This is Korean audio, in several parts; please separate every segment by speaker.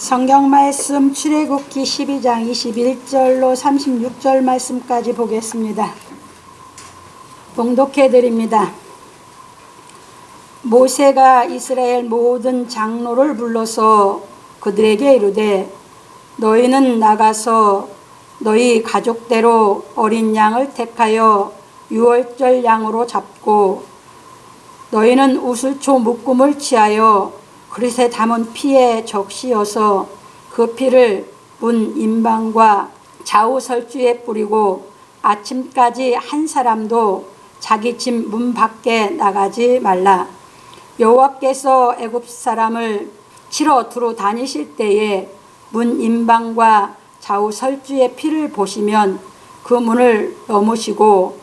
Speaker 1: 성경 말씀 출애굽기 12장 21절로 36절 말씀까지 보겠습니다. 봉독해 드립니다. 모세가 이스라엘 모든 장로를 불러서 그들에게 이르되 너희는 나가서 너희 가족대로 어린 양을 택하여 유월절 양으로 잡고 너희는 우슬초 묶음을 취하여 그릇에 담은 피에 적시어서 그 피를 문 임방과 좌우 설주에 뿌리고 아침까지 한 사람도 자기 집 문 밖에 나가지 말라. 여호와께서 애굽 사람을 치러 두루 다니실 때에 문 임방과 좌우 설주의 피를 보시면 그 문을 넘으시고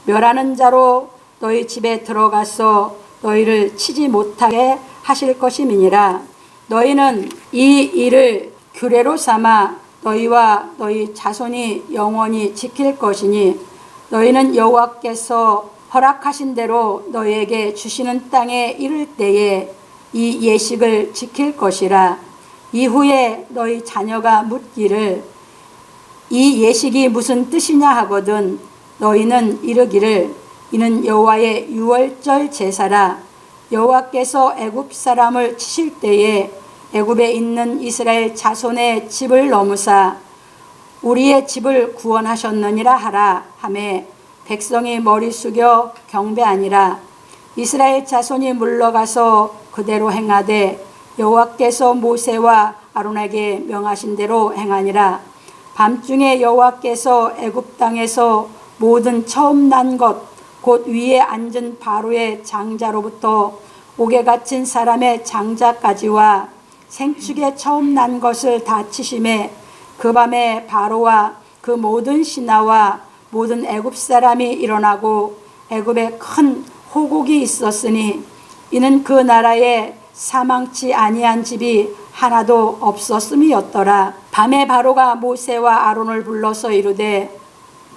Speaker 1: 멸하는 자로 너희 집에 들어가서 너희를 치지 못하게 하실 것임이니라. 너희는 이 일을 규례로 삼아 너희와 너희 자손이 영원히 지킬 것이니 너희는 여호와께서 허락하신 대로 너희에게 주시는 땅에 이를 때에 이 예식을 지킬 것이라. 이후에 너희 자녀가 묻기를 이 예식이 무슨 뜻이냐 하거든 너희는 이르기를 이는 여호와의 유월절 제사라. 여호와께서 애굽 사람을 치실 때에 애굽에 있는 이스라엘 자손의 집을 넘으사 우리의 집을 구원하셨느니라 하라 하매 백성이 머리 숙여 경배하니라. 이스라엘 자손이 물러가서 그대로 행하되 여호와께서 모세와 아론에게 명하신 대로 행하니라. 밤중에 여호와께서 애굽 땅에서 모든 처음 난 것 곧 위에 앉은 바로의 장자로부터 옥에 갇힌 사람의 장자까지와 생축에 처음 난 것을 다 치심에 그 밤에 바로와 그 모든 신하와 모든 애굽 사람이 일어나고 애굽에 큰 호곡이 있었으니 이는 그 나라에 사망치 아니한 집이 하나도 없었음이었더라. 밤에 바로가 모세와 아론을 불러서 이르되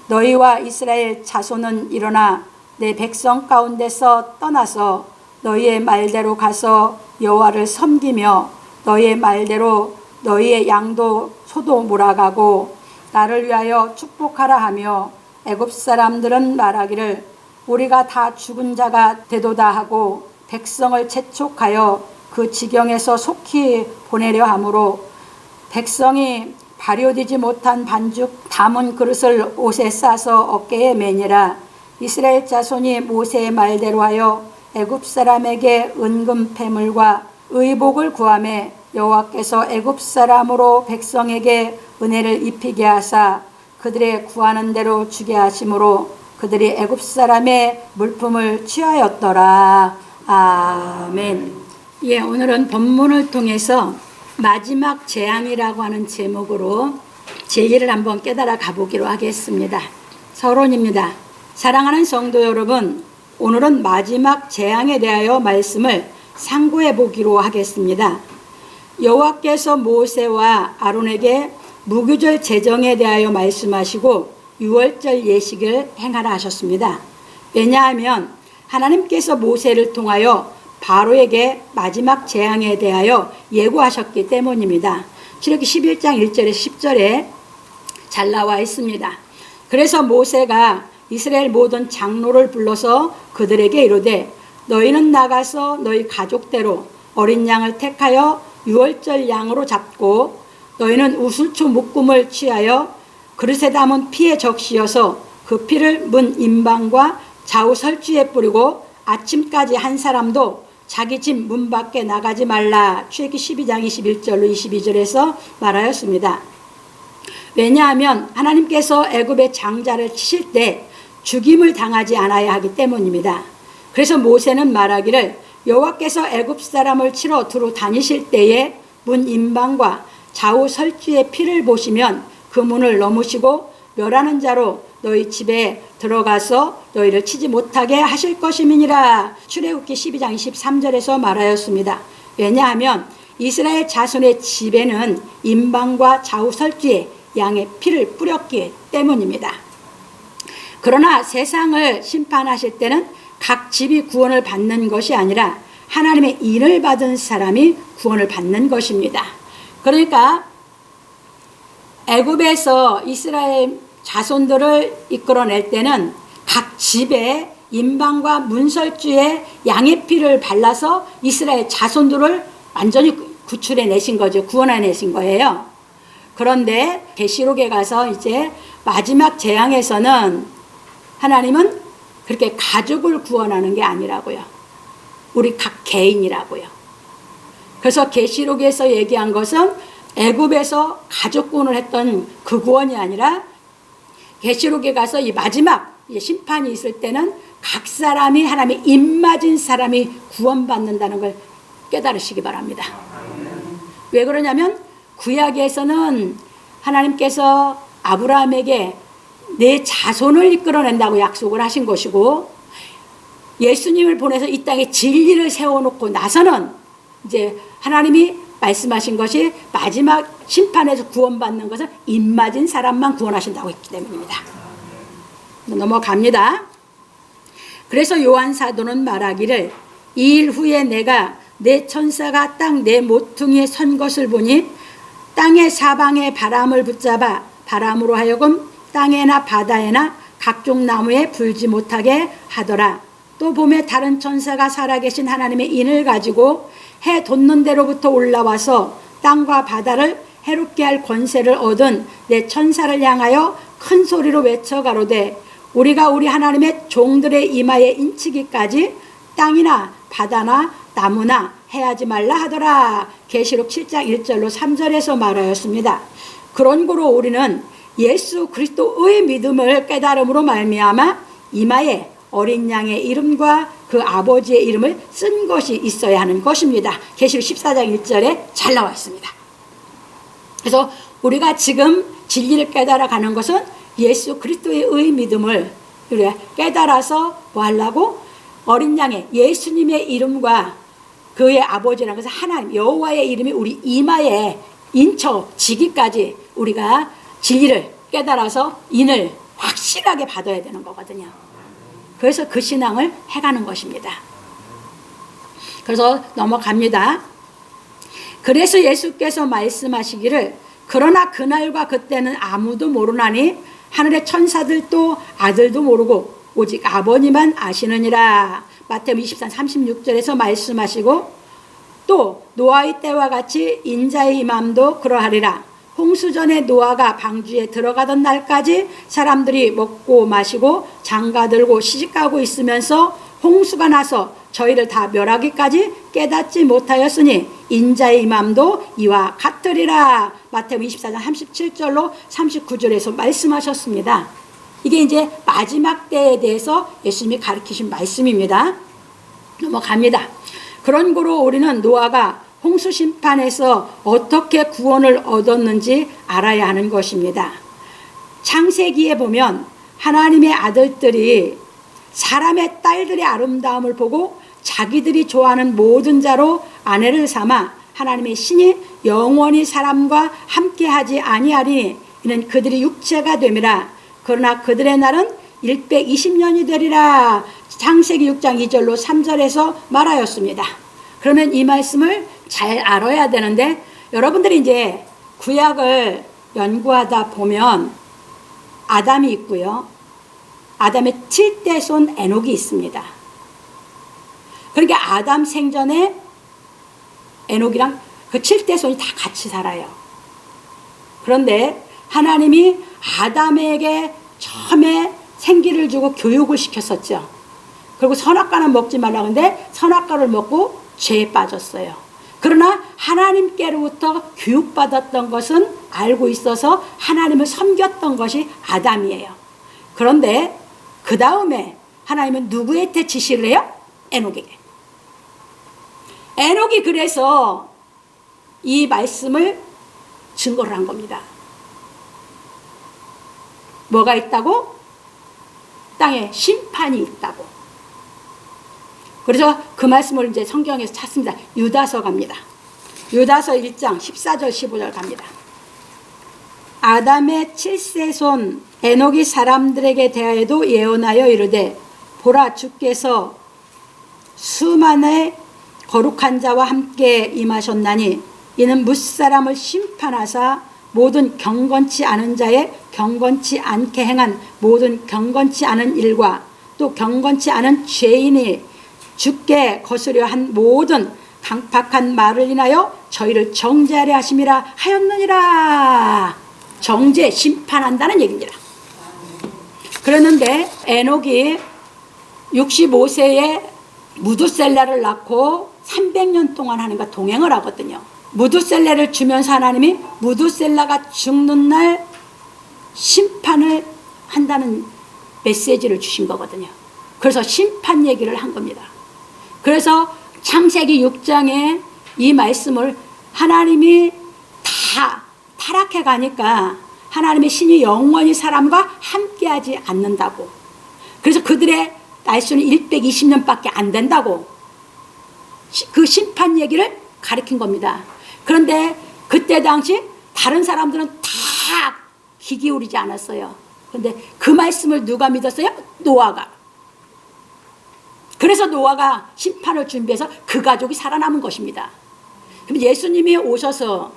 Speaker 1: 너희와 이스라엘 자손은 일어나 내 백성 가운데서 떠나서 너희의 말대로 가서 여호와를 섬기며 너희의 말대로 너희의 양도 소도 몰아가고 나를 위하여 축복하라 하며 애굽 사람들은 말하기를 우리가 다 죽은 자가 되도다 하고 백성을 재촉하여 그 지경에서 속히 보내려 하므로 백성이 발효되지 못한 반죽 담은 그릇을 옷에 싸서 어깨에 매니라. 이스라엘 자손이 모세의 말대로 하여 애굽 사람에게 은금 패물과 의복을 구하매 여호와께서 애굽 사람으로 백성에게 은혜를 입히게 하사 그들의 구하는 대로 주게 하심으로 그들이 애굽 사람의 물품을 취하였더라. 아멘. 오늘은 본문을 통해서 마지막 재앙이라고 하는 제목으로 진리를 한번 깨달아 가보기로 하겠습니다. 서론입니다. 사랑하는 성도 여러분, 오늘은 마지막 재앙에 대하여 말씀을 상고해 보기로 하겠습니다. 여호와께서 모세와 아론에게 무교절 제정에 대하여 말씀하시고 유월절 예식을 행하라 하셨습니다. 왜냐하면 하나님께서 모세를 통하여 바로에게 마지막 재앙에 대하여 예고하셨기 때문입니다. 출애굽기 11장 1절에 10절에 잘 나와 있습니다. 그래서 모세가 이스라엘 모든 장로를 불러서 그들에게 이르되 너희는 나가서 너희 가족대로 어린 양을 택하여 유월절 양으로 잡고 너희는 우슬초 묶음을 취하여 그릇에 담은 피에 적시어서 그 피를 문 임방과 좌우 설주에 뿌리고 아침까지 한 사람도 자기 집 문 밖에 나가지 말라. 출애굽기 12장 21절로 22절에서 말하였습니다. 왜냐하면 하나님께서 애굽의 장자를 치실 때 죽임을 당하지 않아야 하기 때문입니다. 그래서 모세는 말하기를 여호와께서 애굽 사람을 치러 두루 다니실 때에 문 임방과 좌우 설주의 피를 보시면 그 문을 넘으시고 멸하는 자로 너희 집에 들어가서 너희를 치지 못하게 하실 것임이니라. 출애굽기 12장 23절에서 말하였습니다. 왜냐하면 이스라엘 자손의 집에는 임방과 좌우 설주에 양의 피를 뿌렸기 때문입니다. 그러나 세상을 심판하실 때는 각 집이 구원을 받는 것이 아니라 하나님의 인을 받은 사람이 구원을 받는 것입니다. 그러니까 애굽에서 이스라엘 자손들을 이끌어낼 때는 각 집에 인방과 문설주에 양의 피를 발라서 이스라엘 자손들을 완전히 구출해 내신 거죠. 구원해 내신 거예요. 그런데 계시록에 가서 이제 마지막 재앙에서는 하나님은 그렇게 가족을 구원하는 게 아니라고요. 우리 각 개인이라고요. 그래서 계시록에서 얘기한 것은 애굽에서 가족 구원을 했던 그 구원이 아니라 계시록에 가서 이 마지막 심판이 있을 때는 각 사람이 하나님의 입맞은 사람이 구원받는다는 걸 깨달으시기 바랍니다. 왜 그러냐면 구약에서는 하나님께서 아브라함에게 내 자손을 이끌어낸다고 약속을 하신 것이고, 예수님을 보내서 이 땅에 진리를 세워놓고 나서는 이제 하나님이 말씀하신 것이 마지막 심판에서 구원받는 것은 입맞은 사람만 구원하신다고 했기 때문입니다. 넘어갑니다. 그래서 요한 사도는 말하기를, 이 일 후에 내가 내 천사가 땅 내 모퉁이에 선 것을 보니 땅의 사방에 바람을 붙잡아 바람으로 하여금 땅에나 바다에나 각종 나무에 불지 못하게 하더라. 또 봄에 다른 천사가 살아계신 하나님의 인을 가지고 해 돋는 데로부터 올라와서 땅과 바다를 해롭게 할 권세를 얻은 내 천사를 향하여 큰 소리로 외쳐 가로되, 우리가 우리 하나님의 종들의 이마에 인치기까지 땅이나 바다나 나무나 해하지 말라 하더라. 계시록 7장 1절로 3절에서 말하였습니다. 그런고로 우리는 예수 그리스도의 믿음을 깨달음으로 말미암아 이마에 어린 양의 이름과 그 아버지의 이름을 쓴 것이 있어야 하는 것입니다. 계시록 14장 1절에 잘 나와 있습니다. 그래서 우리가 지금 진리를 깨달아가는 것은 예수 그리스도의 믿음을 우리가 깨달아서 뭐 하려고? 어린 양의 예수님의 이름과 그의 아버지라는 것은 하나님 여호와의 이름이 우리 이마에 인쳐지기까지 우리가 진리를 깨달아서 인을 확실하게 받아야 되는 거거든요. 그래서 그 신앙을 해가는 것입니다. 그래서 넘어갑니다. 그래서 예수께서 말씀하시기를, 그러나 그날과 그때는 아무도 모르나니 하늘의 천사들도 아들도 모르고 오직 아버지만 아시느니라. 마태복음 23, 36절에서 말씀하시고, 또 노아의 때와 같이 인자의 임함도 그러하리라. 홍수전에 노아가 방주에 들어가던 날까지 사람들이 먹고 마시고 장가들고 시집가고 있으면서 홍수가 나서 저희를 다 멸하기까지 깨닫지 못하였으니 인자의 임함도 이와 같으리라. 마태복음 24장 37절로 39절에서 말씀하셨습니다. 이게 이제 마지막 때에 대해서 예수님이 가르치신 말씀입니다. 넘어갑니다. 그런 거로 우리는 노아가 홍수 심판에서 어떻게 구원을 얻었는지 알아야 하는 것입니다. 창세기에 보면 하나님의 아들들이 사람의 딸들의 아름다움을 보고 자기들이 좋아하는 모든 자로 아내를 삼아 하나님의 신이 영원히 사람과 함께하지 아니하리니 이는 그들이 육체가 됨이라. 그러나 그들의 날은 120년이 되리라. 창세기 6장 2절로 3절에서 말하였습니다. 그러면 이 말씀을 잘 알아야 되는데, 여러분들이 이제 구약을 연구하다 보면 아담이 있고요. 아담의 7대 손 에녹이 있습니다. 그러니까 아담 생전에 에녹이랑 그 7대 손이 다 같이 살아요. 그런데 하나님이 아담에게 처음에 생기를 주고 교육을 시켰었죠. 그리고 선악과는 먹지 말라고 했는데 선악과를 먹고 죄에 빠졌어요. 그러나 하나님께로부터 교육받았던 것은 알고 있어서 하나님을 섬겼던 것이 아담이에요. 그런데 그 다음에 하나님은 누구한테 지시를 해요? 에녹에게. 에녹이 그래서 이 말씀을 증거를 한 겁니다. 뭐가 있다고? 땅에 심판이 있다고. 그래서 그 말씀을 이제 성경에서 찾습니다. 유다서 갑니다. 유다서 1장 14절 15절 갑니다. 아담의 7세 손 에녹이 사람들에게 대하여도 예언하여 이르되, 보라, 주께서 수만의 거룩한 자와 함께 임하셨나니 이는 무사람을 심판하사 모든 경건치 않은 자의 경건치 않게 행한 모든 경건치 않은 일과 또 경건치 않은 죄인이 주께 거스려 한 모든 강팍한 말을 인하여 저희를 정죄하려 하심이라 하였느니라. 정죄, 심판한다는 얘기입니다. 그랬는데 에녹이 65세에 무두셀라를 낳고 300년 동안 하나님과 동행을 하거든요. 무두셀라를 주면서 하나님이 무두셀라가 죽는 날 심판을 한다는 메시지를 주신 거거든요. 그래서 심판 얘기를 한 겁니다. 그래서 창세기 6장에 이 말씀을 하나님이 다 타락해 가니까 하나님의 신이 영원히 사람과 함께하지 않는다고. 그래서 그들의 날수는 120년밖에 안 된다고 그 심판 얘기를 가리킨 겁니다. 그런데 그때 당시 다른 사람들은 다 귀 기울이지 않았어요. 그런데 그 말씀을 누가 믿었어요? 노아가. 그래서 노아가 심판을 준비해서 그 가족이 살아남은 것입니다. 그럼 예수님이 오셔서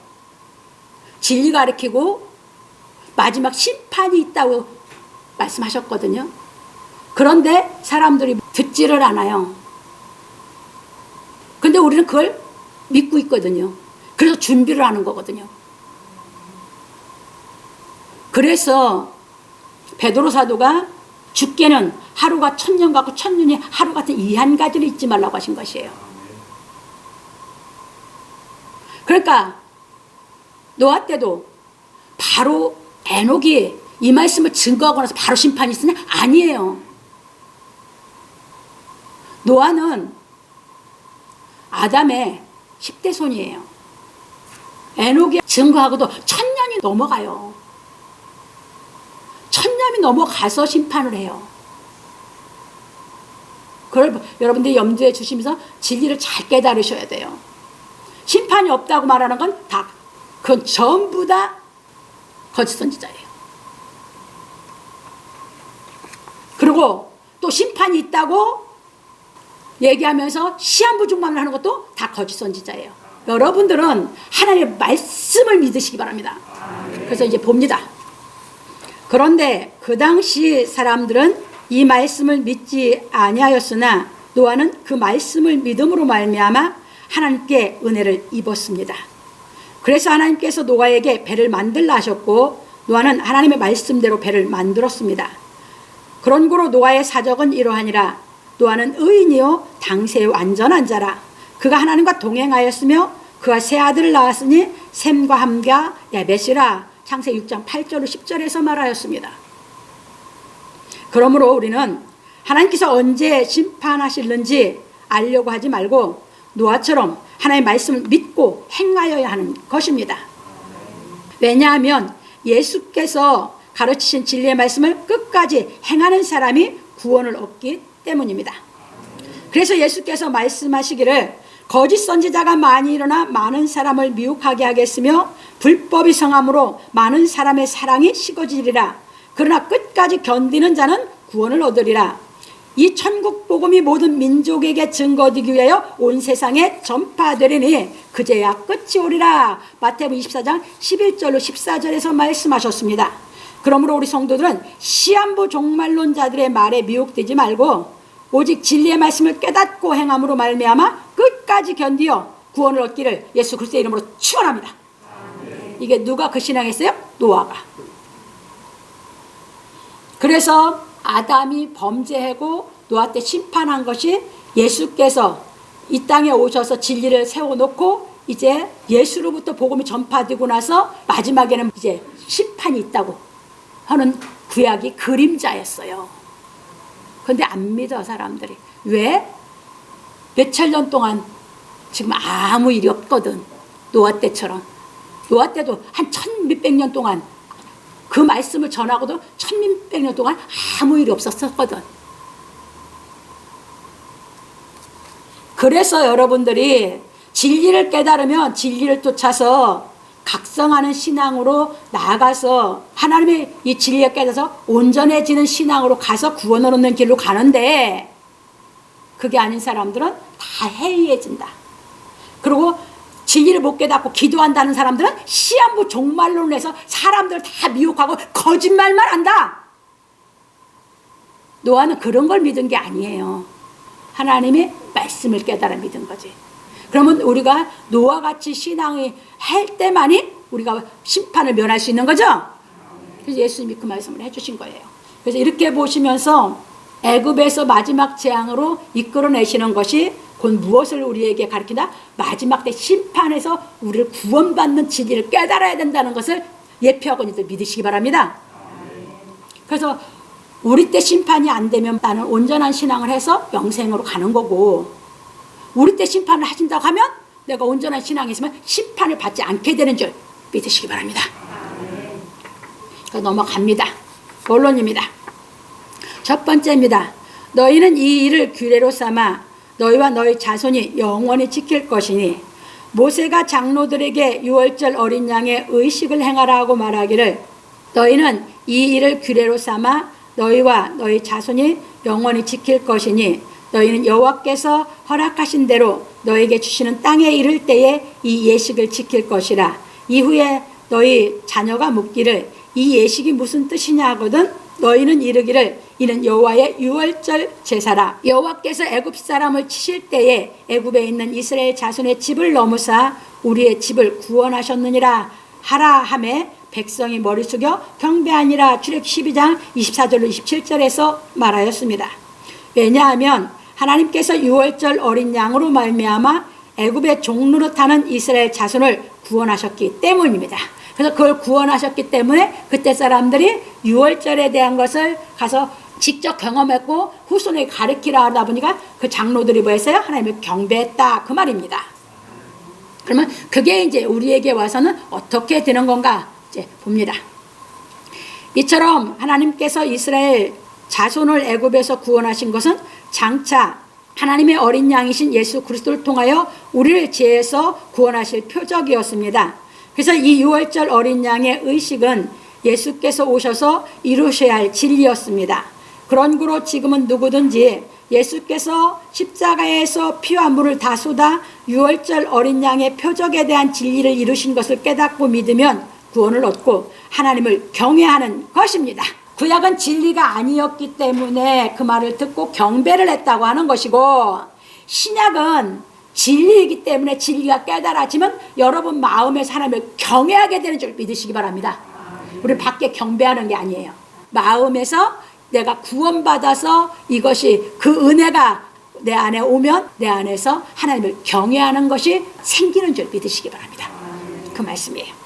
Speaker 1: 진리 가르치고 마지막 심판이 있다고 말씀하셨거든요. 그런데 사람들이 듣지를 않아요. 근데 우리는 그걸 믿고 있거든요. 그래서 준비를 하는 거거든요. 그래서 베드로 사도가 죽게는 하루가 1000년 같고 1000년이 하루 같은 이 한 가지를 잊지 말라고 하신 것이에요. 그러니까 노아 때도 바로 에녹이 이 말씀을 증거하고 나서 바로 심판이 있으냐? 아니에요. 노아는 아담의 10대 손이에요. 에녹이 증거하고도 1000년이 넘어가요. 1000년이 넘어가서 심판을 해요. 그걸 여러분들이 염두에 주시면서 진리를 잘 깨달으셔야 돼요. 심판이 없다고 말하는 건 다, 그건 전부 다 거짓 선지자예요. 그리고 또 심판이 있다고 얘기하면서 시한부족만을 하는 것도 다 거짓 선지자예요. 여러분들은 하나님의 말씀을 믿으시기 바랍니다. 그래서 이제 봅니다. 그런데 그 당시 사람들은 이 말씀을 믿지 아니하였으나 노아는 그 말씀을 믿음으로 말미암아 하나님께 은혜를 입었습니다. 그래서 하나님께서 노아에게 배를 만들라 하셨고 노아는 하나님의 말씀대로 배를 만들었습니다. 그런 고로 노아의 사적은 이러하니라. 노아는 의인이요 당세의 완전한 자라. 그가 하나님과 동행하였으며 그가 세 아들을 낳았으니 셈과 함과 야벳이라. 창세기 6장 8절로 10절에서 말하였습니다. 그러므로 우리는 하나님께서 언제 심판하실는지 알려고 하지 말고 노아처럼 하나님의 말씀을 믿고 행하여야 하는 것입니다. 왜냐하면 예수께서 가르치신 진리의 말씀을 끝까지 행하는 사람이 구원을 얻기 때문입니다. 그래서 예수께서 말씀하시기를 거짓 선지자가 많이 일어나 많은 사람을 미혹하게 하겠으며 불법이 성함으로 많은 사람의 사랑이 식어지리라. 그러나 끝까지 견디는 자는 구원을 얻으리라. 이 천국 복음이 모든 민족에게 증거되기 위하여 온 세상에 전파되리니 그제야 끝이 오리라. 마태복음 24장 11절로 14절에서 말씀하셨습니다. 그러므로 우리 성도들은 시한부 종말론자들의 말에 미혹되지 말고 오직 진리의 말씀을 깨닫고 행함으로 말미암아 끝까지 견디어 구원을 얻기를 예수 그리스도의 이름으로 축원합니다. 이게 누가 그 신앙했어요? 노아가. 그래서 아담이 범죄하고 노아 때 심판한 것이 예수께서 이 땅에 오셔서 진리를 세워놓고 이제 예수로부터 복음이 전파되고 나서 마지막에는 이제 심판이 있다고 하는 구약이 그림자였어요. 그런데 안 믿어 사람들이. 왜? 몇천 년 동안 지금 아무 일이 없거든. 노아 때처럼. 노아 때도 한 1000몇백 년 동안 그 말씀을 전하고도 1000몇백 년 동안 아무 일이 없었거든. 그래서 여러분들이 진리를 깨달으면 진리를 쫓아서 각성하는 신앙으로 나아가서 하나님의 이 진리를 깨달아서 온전해지는 신앙으로 가서 구원을 얻는 길로 가는데 그게 아닌 사람들은 다 해이해진다. 그리고 진리를 못 깨닫고 기도한다는 사람들은 시한부 종말론을 해서 사람들을 다 미혹하고 거짓말만 한다. 노아는 그런 걸 믿은 게 아니에요. 하나님의 말씀을 깨달아 믿은 거지. 그러면 우리가 노아같이 신앙을 할 때만이 우리가 심판을 면할 수 있는 거죠. 그래서 예수님이 그 말씀을 해주신 거예요. 그래서 이렇게 보시면서 애굽에서 마지막 재앙으로 이끌어내시는 것이 곧 무엇을 우리에게 가르친다? 마지막 때 심판에서 우리를 구원받는 진리를 깨달아야 된다는 것을 예표하고 있는 믿으시기 바랍니다. 그래서 우리 때 심판이 안 되면 나는 온전한 신앙을 해서 영생으로 가는 거고, 우리 때 심판을 하신다고 하면 내가 온전한 신앙이 있으면 심판을 받지 않게 되는 줄 믿으시기 바랍니다. 넘어갑니다. 본론입니다. 첫 번째입니다. 너희는 이 일을 규례로 삼아 너희와 너희 자손이 영원히 지킬 것이니, 모세가 장로들에게 유월절 어린 양의 의식을 행하라 하고 말하기를, 너희는 이 일을 규례로 삼아 너희와 너희 자손이 영원히 지킬 것이니, 너희는 여호와께서 허락하신 대로 너희에게 주시는 땅에 이를 때에 이 예식을 지킬 것이라. 이후에 너희 자녀가 묻기를 이 예식이 무슨 뜻이냐 하거든 너희는 이르기를 이는 여호와의 유월절 제사라. 여호와께서 애굽 사람을 치실 때에 애굽에 있는 이스라엘 자손의 집을 넘으사 우리의 집을 구원하셨느니라 하라 하매 백성이 머리 숙여 경배하니라. 출애굽 12장 24절로 27절에서 말하였습니다. 왜냐하면 하나님께서 유월절 어린 양으로 말미암아 애굽의 종노릇하는 이스라엘 자손을 구원하셨기 때문입니다. 그래서 그걸 구원하셨기 때문에 그때 사람들이 유월절에 대한 것을 가서 직접 경험했고 후손에게 가르치라 하다 보니까 그 장로들이 뭐 했어요? 하나님을 경배했다, 그 말입니다. 그러면 그게 이제 우리에게 와서는 어떻게 되는 건가 이제 봅니다. 이처럼 하나님께서 이스라엘 자손을 애굽에서 구원하신 것은 장차 하나님의 어린 양이신 예수 그리스도를 통하여 우리를 죄에서 구원하실 표적이었습니다. 그래서 이 유월절 어린 양의 의식은 예수께서 오셔서 이루셔야 할 진리였습니다. 그런 거로 지금은 누구든지 예수께서 십자가에서 피와 물을 다 쏟아 유월절 어린 양의 표적에 대한 진리를 이루신 것을 깨닫고 믿으면 구원을 얻고 하나님을 경외하는 것입니다. 구약은 진리가 아니었기 때문에 그 말을 듣고 경배를 했다고 하는 것이고, 신약은 진리이기 때문에 진리가 깨달아지면 여러분 마음에서 하나님을 경외하게 되는 줄 믿으시기 바랍니다. 우리 밖에 경배하는 게 아니에요. 마음에서 내가 구원받아서 이것이 그 은혜가 내 안에 오면 내 안에서 하나님을 경외하는 것이 생기는 줄 믿으시기 바랍니다. 그 말씀이에요.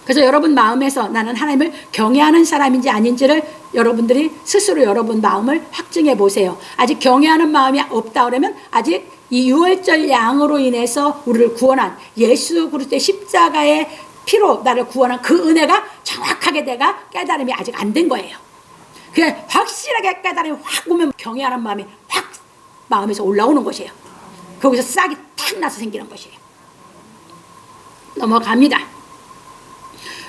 Speaker 1: 그래서 여러분 마음에서 나는 하나님을 경외하는 사람인지 아닌지를 여러분들이 스스로 여러분 마음을 확증해 보세요. 아직 경외하는 마음이 없다 그러면 아직 이 유월절 양으로 인해서 우리를 구원한 예수 그리스도의 십자가의 피로 나를 구원한 그 은혜가 정확하게 내가 깨달음이 아직 안 된 거예요. 그냥 확실하게 깨달음이 확 오면 경외하는 마음이 확 마음에서 올라오는 것이에요. 거기서 싹이 탁 나서 생기는 것이에요. 넘어갑니다.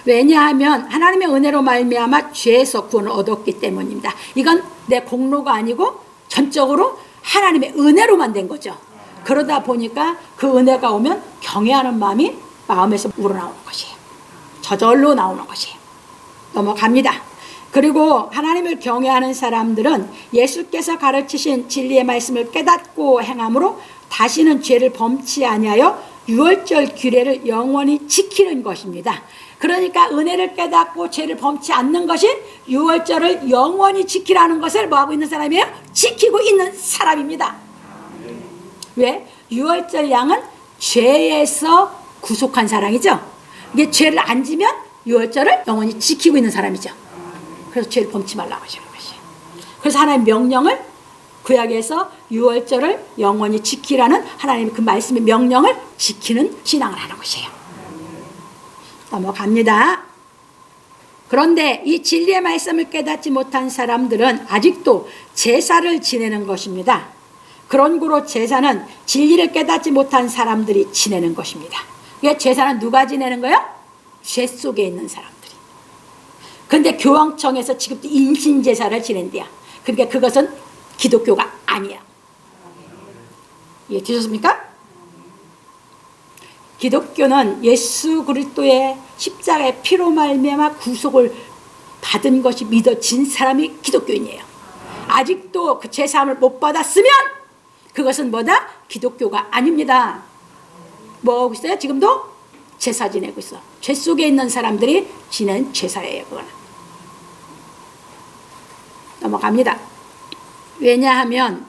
Speaker 1: 왜냐하면 하나님의 은혜로 말미암아 죄에서 구원을 얻었기 때문입니다. 이건 내 공로가 아니고 전적으로 하나님의 은혜로만 된 거죠. 그러다 보니까 그 은혜가 오면 경외하는 마음이 마음에서 우러나오는 것이에요. 저절로 나오는 것이에요. 넘어갑니다. 그리고 하나님을 경외하는 사람들은 예수께서 가르치신 진리의 말씀을 깨닫고 행함으로 다시는 죄를 범치 아니하여 유월절 규례를 영원히 지키는 것입니다. 그러니까 은혜를 깨닫고 죄를 범치 않는 것이 유월절을 영원히 지키라는 것을 뭐하고 있는 사람이에요? 지키고 있는 사람입니다. 왜? 유월절 양은 죄에서 구속한 사람이죠. 이게 죄를 안 지면 유월절을 영원히 지키고 있는 사람이죠. 그래서 죄를 범치 말라고 하시는 것이에요. 그래서 하나님의 명령을 구약에서 유월절을 영원히 지키라는 하나님의 그 말씀의 명령을 지키는 신앙을 하는 것이에요. 넘어갑니다. 그런데 이 진리의 말씀을 깨닫지 못한 사람들은 아직도 제사를 지내는 것입니다. 그런 거로 제사는 진리를 깨닫지 못한 사람들이 지내는 것입니다. 제사는 누가 지내는 거예요? 죄 속에 있는 사람들이. 그런데 교황청에서 지금도 인신제사를 지낸대요. 그러니까 그것은 기독교가 아니야. 이해되셨습니까? 기독교는 예수 그리스도의 십자가의 피로 말미암아 구속을 받은 것이 믿어진 사람이 기독교인이에요. 아직도 그 제사함을 못 받았으면 그것은 뭐다? 기독교가 아닙니다. 뭐 하고 있어요? 지금도 제사 지내고 있어. 죄 속에 있는 사람들이 지낸 제사예요. 그거는. 넘어갑니다. 왜냐하면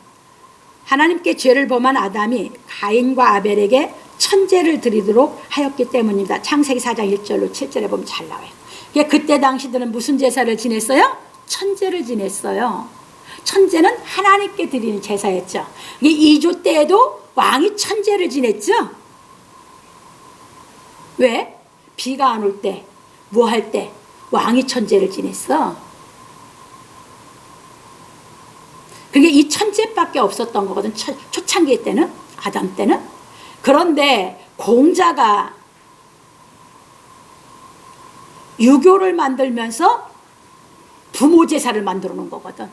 Speaker 1: 하나님께 죄를 범한 아담이 가인과 아벨에게 천제를 드리도록 하였기 때문입니다. 창세기 4장 1절로 7절에 보면 잘 나와요. 그때 당시들은 무슨 제사를 지냈어요? 천제를 지냈어요. 천제는 하나님께 드리는 제사였죠. 2조 때에도 왕이 천제를 지냈죠. 왜? 비가 안 올 때, 뭐 할 때 왕이 천제를 지냈어. 그게 이 천제밖에 없었던 거거든. 초창기 때는, 아담 때는. 그런데 공자가 유교를 만들면서 부모 제사를 만들어 놓은 거거든.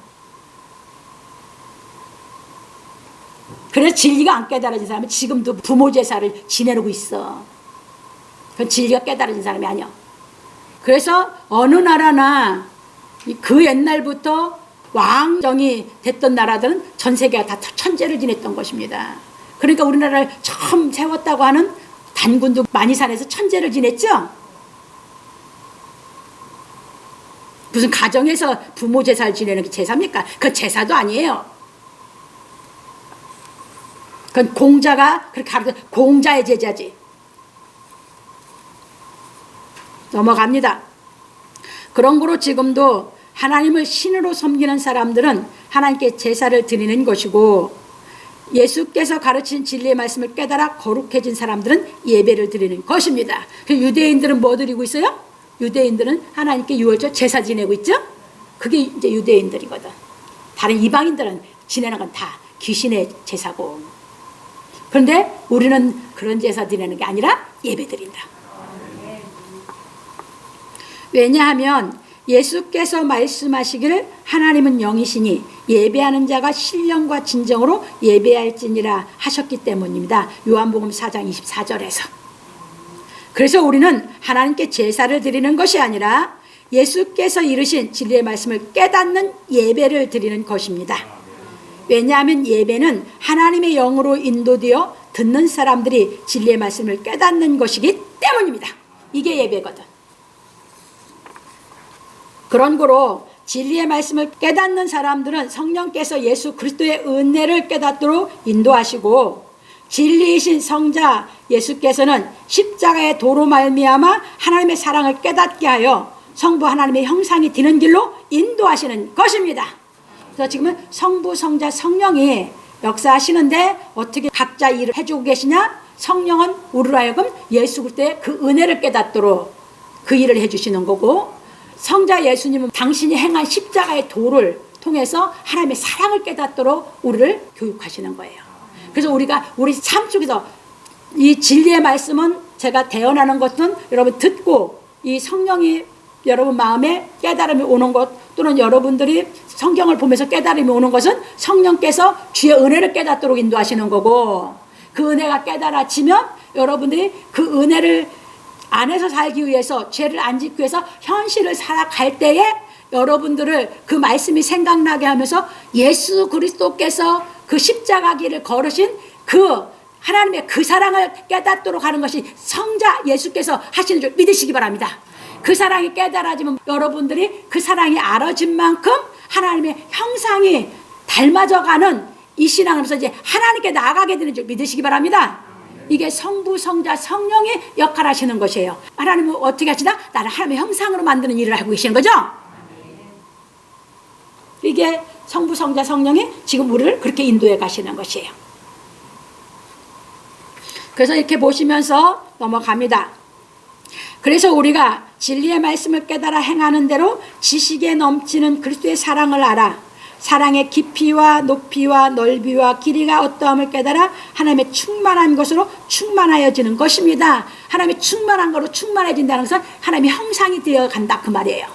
Speaker 1: 그래서 진리가 안 깨달아진 사람은 지금도 부모 제사를 지내고 있어. 그건 진리가 깨달아진 사람이 아니야. 그래서 어느 나라나 그 옛날부터 왕정이 됐던 나라들은 전 세계가 다 천제를 지냈던 것입니다. 그러니까 우리나라를 처음 세웠다고 하는 단군도 만이산에서 천제를 지냈죠. 무슨 가정에서 부모 제사를 지내는 게 제사입니까? 그건 제사도 아니에요. 그건 공자가 그렇게 가르쳐, 공자의 제자지. 넘어갑니다. 그런 거로 지금도 하나님을 신으로 섬기는 사람들은 하나님께 제사를 드리는 것이고, 예수께서 가르친 진리의 말씀을 깨달아 거룩해진 사람들은 예배를 드리는 것입니다. 유대인들은 뭐 드리고 있어요? 유대인들은 하나님께 유월절 제사 지내고 있죠? 그게 이제 유대인들이거든. 다른 이방인들은 지내는 건 다 귀신의 제사고. 그런데 우리는 그런 제사 지내는 게 아니라 예배 드린다. 왜냐하면 예수께서 말씀하시기를 하나님은 영이시니 예배하는 자가 신령과 진정으로 예배할지니라 하셨기 때문입니다. 요한복음 4장 24절에서. 그래서 우리는 하나님께 제사를 드리는 것이 아니라 예수께서 이르신 진리의 말씀을 깨닫는 예배를 드리는 것입니다. 왜냐하면 예배는 하나님의 영으로 인도되어 듣는 사람들이 진리의 말씀을 깨닫는 것이기 때문입니다. 이게 예배거든. 그런 거로 진리의 말씀을 깨닫는 사람들은 성령께서 예수 그리스도의 은혜를 깨닫도록 인도하시고, 진리이신 성자 예수께서는 십자가의 도로 말미암아 하나님의 사랑을 깨닫게 하여 성부 하나님의 형상이 되는 길로 인도하시는 것입니다. 그래서 지금은 성부, 성자, 성령이 역사하시는데 어떻게 각자 일을 해주고 계시냐? 성령은 우리로 하여금 예수 그리스도의 그 은혜를 깨닫도록 그 일을 해주시는 거고, 성자 예수님은 당신이 행한 십자가의 도를 통해서 하나님의 사랑을 깨닫도록 우리를 교육하시는 거예요. 그래서 우리가 우리 삶 속에서 이 진리의 말씀은 제가 대언하는 것은 여러분 듣고 이 성령이 여러분 마음에 깨달음이 오는 것, 또는 여러분들이 성경을 보면서 깨달음이 오는 것은 성령께서 주의 은혜를 깨닫도록 인도하시는 거고, 그 은혜가 깨달아지면 여러분들이 그 은혜를 안에서 살기 위해서, 죄를 안 짓기 위해서 현실을 살아갈 때에 여러분들을 그 말씀이 생각나게 하면서 예수 그리스도께서 그 십자가 길을 걸으신 그 하나님의 그 사랑을 깨닫도록 하는 것이 성자 예수께서 하시는 줄 믿으시기 바랍니다. 그 사랑이 깨달아지면 여러분들이 그 사랑이 알아진 만큼 하나님의 형상이 닮아져가는 이 신앙하면서 이제 하나님께 나아가게 되는 줄 믿으시기 바랍니다. 이게 성부, 성자, 성령이 역할하시는 것이에요. 하나님은 어떻게 하시나? 나를 하나님의 형상으로 만드는 일을 하고 계시는 거죠. 이게 성부, 성자, 성령이 지금 우리를 그렇게 인도해 가시는 것이에요. 그래서 이렇게 보시면서 넘어갑니다. 그래서 우리가 진리의 말씀을 깨달아 행하는 대로 지식에 넘치는 그리스도의 사랑을 알아 사랑의 깊이와 높이와 넓이와 길이가 어떠함을 깨달아 하나님의 충만한 것으로 충만하여지는 것입니다. 하나님의 충만한 것으로 충만해진다는 것은 하나님의 형상이 되어간다 그 말이에요.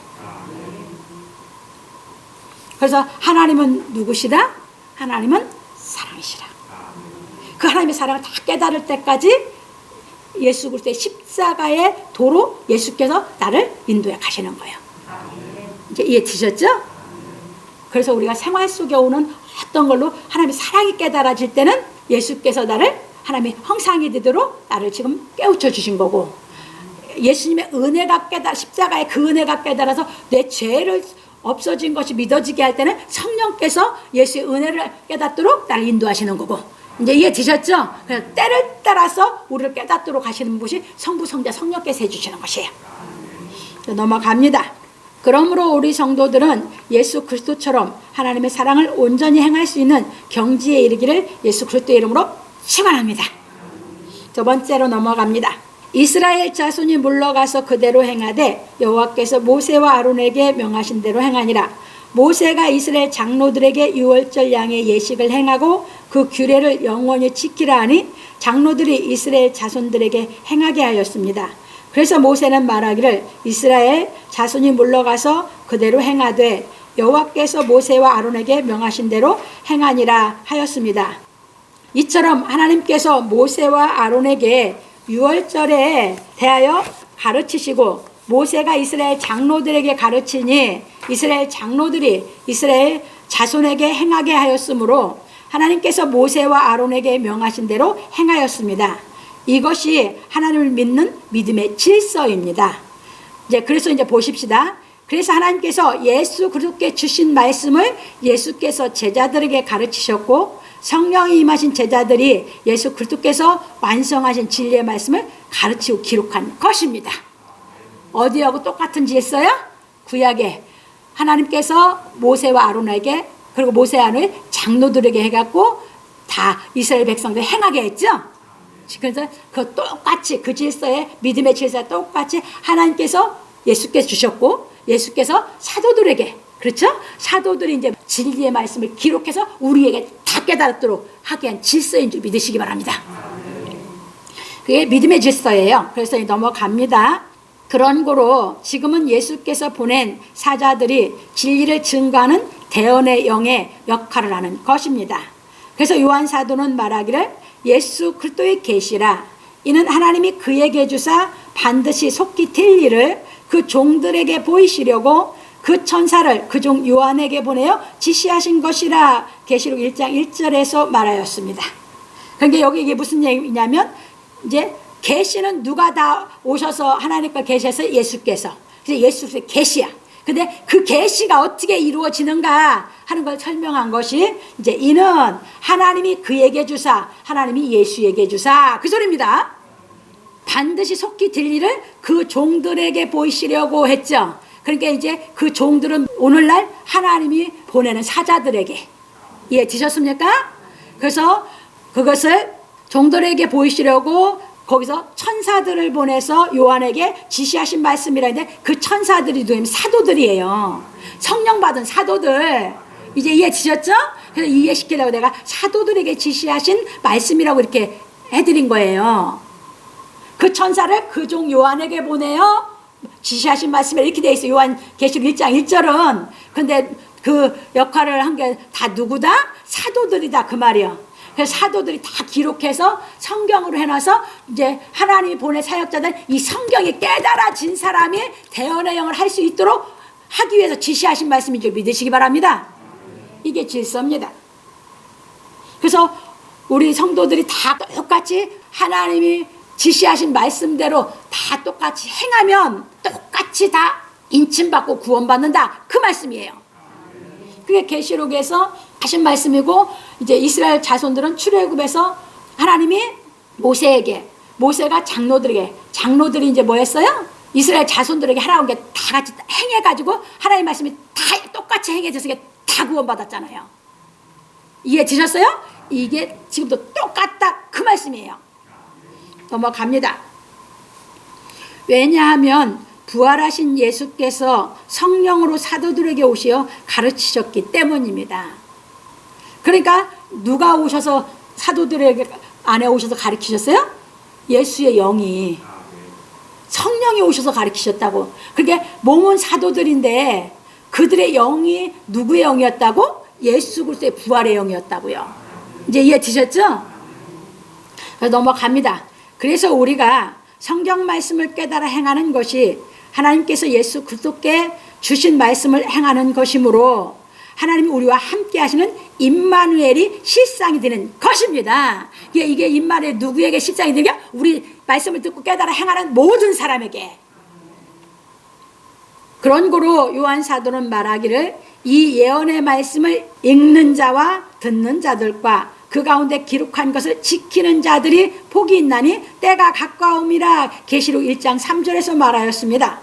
Speaker 1: 그래서 하나님은 누구시다? 하나님은 사랑이시라. 그 하나님의 사랑을 다 깨달을 때까지 예수 그리스도의 십자가의 도로 예수께서 나를 인도해 가시는 거예요. 이제 이해되셨죠? 그래서 우리가 생활 속에 오는 어떤 걸로 하나님의 사랑이 깨달아질 때는 예수께서 나를 하나님의 형상이 되도록 나를 지금 깨우쳐 주신 거고, 예수님의 은혜가 십자가의 그 은혜가 깨달아서 내 죄를 없어진 것이 믿어지게 할 때는 성령께서 예수의 은혜를 깨닫도록 나를 인도하시는 거고, 이제 이해되셨죠? 그래서 때를 따라서 우리를 깨닫도록 하시는 것이 성부, 성자, 성령께서 해주시는 것이에요. 넘어갑니다. 그러므로 우리 성도들은 예수 그리스도처럼 하나님의 사랑을 온전히 행할 수 있는 경지에 이르기를 예수 그리스도의 이름으로 축원합니다. 두 번째로 넘어갑니다. 이스라엘 자손이 물러가서 그대로 행하되 여호와께서 모세와 아론에게 명하신 대로 행하니라. 모세가 이스라엘 장로들에게 유월절 양의 예식을 행하고 그 규례를 영원히 지키라 하니 장로들이 이스라엘 자손들에게 행하게 하였습니다. 그래서 모세는 말하기를 이스라엘 자손이 물러가서 그대로 행하되 여호와께서 모세와 아론에게 명하신 대로 행하니라 하였습니다. 이처럼 하나님께서 모세와 아론에게 유월절에 대하여 가르치시고 모세가 이스라엘 장로들에게 가르치니 이스라엘 장로들이 이스라엘 자손에게 행하게 하였으므로 하나님께서 모세와 아론에게 명하신 대로 행하였습니다. 이것이 하나님을 믿는 믿음의 질서입니다. 그래서 이제 보십시다. 그래서 하나님께서 예수 그리스도께 주신 말씀을 예수께서 제자들에게 가르치셨고 성령이 임하신 제자들이 예수 그리스도께서 완성하신 진리의 말씀을 가르치고 기록한 것입니다. 어디하고 똑같은 질서요? 구약에 하나님께서 모세와 아론에게 그리고 모세 아론의 장로들에게 해갖고 다 이스라엘 백성들 행하게 했죠. 그래서 그 똑같이 그 질서에 믿음의 질서에 똑같이 하나님께서 예수께서 주셨고 예수께서 사도들에게 그렇죠? 사도들이 이제 진리의 말씀을 기록해서 우리에게 다 깨달도록 하게 한 질서인 줄 믿으시기 바랍니다. 그게 믿음의 질서예요. 그래서 넘어갑니다. 그런 거로 지금은 예수께서 보낸 사자들이 진리를 증거하는 대언의 영의 역할을 하는 것입니다. 그래서 요한 사도는 말하기를 예수 그리스도의 계시라 이는 하나님이 그에게 주사 반드시 속히 될 일을 그 종들에게 보이시려고 그 천사를 그 종 요한에게 보내어 지시하신 것이라 계시록 1장 1절에서 말하였습니다. 그러니까 여기 이게 무슨 얘기냐면 이제 계시는 누가 다 오셔서 하나님과 계시해서 예수께서 그래서 예수의 계시야. 근데 그 계시가 어떻게 이루어지는가 하는 걸 설명한 것이 이제 이는 하나님이 그에게 주사 하나님이 예수에게 주사 그 소리입니다. 반드시 속히 될 일을 그 종들에게 보이시려고 했죠. 그러니까 이제 그 종들은 오늘날 하나님이 보내는 사자들에게 이해되셨습니까? 그래서 그것을 종들에게 보이시려고 거기서 천사들을 보내서 요한에게 지시하신 말씀이라는데 그 천사들이 누구냐면 사도들이에요. 성령 받은 사도들. 이제 이해되셨죠? 그래서 이해시키려고 내가 사도들에게 지시하신 말씀이라고 이렇게 해드린 거예요. 그 천사를 그 종 요한에게 보내요. 지시하신 말씀에 이렇게 되어 있어요. 요한 계시록 1장 1절은. 근데 그 역할을 한 게 다 누구다? 사도들이다 그 말이요. 그래서 사도들이 다 기록해서 성경으로 해놔서 이제 하나님이 보낸 사역자들 이 성경이 깨달아진 사람이 대언의 영을 할 수 있도록 하기 위해서 지시하신 말씀인 줄 믿으시기 바랍니다. 이게 질서입니다. 그래서 우리 성도들이 다 똑같이 하나님이 지시하신 말씀대로 다 똑같이 행하면 똑같이 다 인침받고 구원받는다 그 말씀이에요. 그게 계시록에서 하신 말씀이고 이제 이스라엘 자손들은 출애굽에서 하나님이 모세에게 모세가 장로들이 이제 뭐 했어요? 이스라엘 자손들에게 하라고 게 다 같이 행해가지고 하나님 말씀이 다 똑같이 행해져서 다 구원받았잖아요. 이해되셨어요? 이게 지금도 똑같다 그 말씀이에요. 넘어갑니다. 왜냐하면 부활하신 예수께서 성령으로 사도들에게 오시어 가르치셨기 때문입니다. 그러니까 누가 오셔서 사도들에게 안에 오셔서 가르치셨어요? 예수의 영이 성령이 오셔서 가르치셨다고. 그러니까 몸은 사도들인데 그들의 영이 누구의 영이었다고? 예수 그리스도의 부활의 영이었다고요. 이제 이해되셨죠? 그래서 넘어갑니다. 그래서 우리가 성경 말씀을 깨달아 행하는 것이 하나님께서 예수 그리스도께 주신 말씀을 행하는 것이므로 하나님이 우리와 함께 하시는 임마누엘이 실상이 되는 것입니다. 이게 임마누엘 누구에게 실상이 되냐? 우리 말씀을 듣고 깨달아 행하는 모든 사람에게. 그런 거로 요한 사도는 말하기를 이 예언의 말씀을 읽는 자와 듣는 자들과 그 가운데 기록한 것을 지키는 자들이 복이 있나니 때가 가까움이라 계시록 1장 3절에서 말하였습니다.